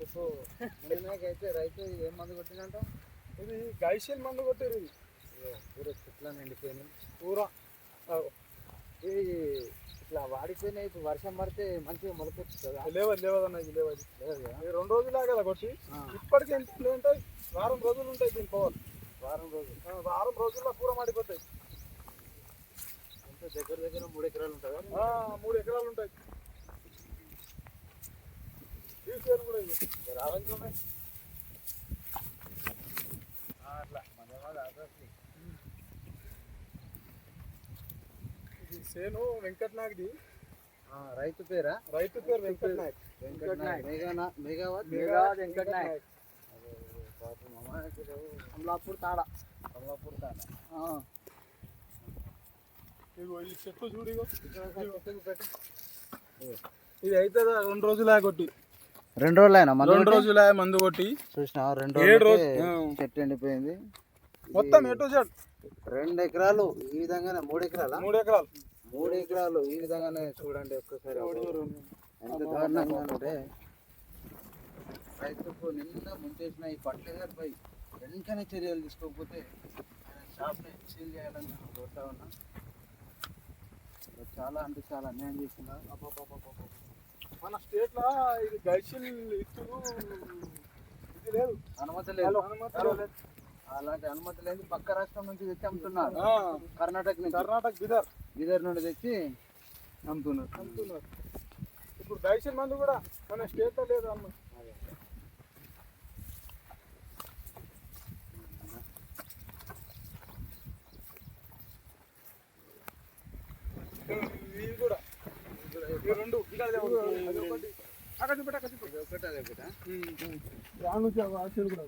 చెప్పు అయితే రైతు ఏం మందు కొట్టిందంట? ఇది గైషిల్ మందు కొట్టారు. ఇది పూర చెట్ల నిండిపోయినాయి పూర ఇది ఇట్లా వాడిపోయినాయి. ఇప్పుడు వర్షం పడితే మంచిగా మొలకొచ్చు కదా? లేవదన్న ఇది లేవది లేదు కదా? 2 రోజులే కదా కొట్టి. ఇప్పటికి ఎంత ఉంటాయి? వారం రోజులు ఉంటాయి దీని పవర్. వారం రోజులు. వారం రోజుల్లో పూర మాడిపోతాయి. ఎంత దగ్గర దగ్గర 3 ఎకరాలు ఉంటుందా? 3 ఎకరాలు ఉంటాయి. తీసేరు కూడా ఇది రావాలి అట్లా మధ్య ఇది సేను వెంకట్ నాయక్ది. రైతు పేరా? రైతు పేరు వెంకట్ నాయక్. వెంకట్ నాయక్. మేఘావత్ వెంకట్ నాయక్. అమలాపూర్ తాడ. అమలాపూర్ తాడ. ఇగో ఈ చెట్లు చూడు. ఇగో పెట్టు. ఇది అయితే 2 రోజులే కొట్టి. 2 రోజులైనా? 2 రోజులే మందు కొట్టి చూసినా 2 7 రోజులు రోజులు చెట్టు ఎండిపోయింది మొత్తం. ఎటు చెట్టు 2 ఎకరాలు ఈ విధంగానే. 3 ఎకరాలా? 3 ఎకరాలు. 3 ఎకరాలు ఈ విధంగానే చూడండి ఒక్కసారి. ఎంత దారుణంగా అంటే రైతుకు నిన్న ముంచేసిన ఈ ఫర్టిలైజర్ పై వెంటనే చర్యలు తీసుకోకపోతే షాప్ని సీల్ చేయాలని నేను కోరుతా ఉన్నా. చాలా అంటే చాలా అన్యాయం చేస్తున్నారు. మన స్టేట్లో ఇది గైషిల్ ఇస్తులు ఇది లేదు, అనుమతి లేదు. అనుమతి లేదు. అలాంటి అనుమతి లేదు. పక్క రాష్ట్రం నుంచి తెచ్చి అమ్ముతున్నారు. ఆ, కర్ణాటక నుంచి, కర్ణాటక బీదర్ నుండి తెచ్చి అమ్ముతున్నారు. ఇప్పుడు గైషిల్ మందు కూడా మన స్టేట్లో లేదు అమ్మ. ఇవి కూడా ఈ 2 ఒకటి అక్కడ చూపెట్ట దాని నుంచి ఆశలు కూడా.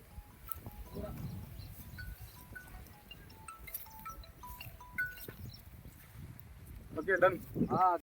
Okay done.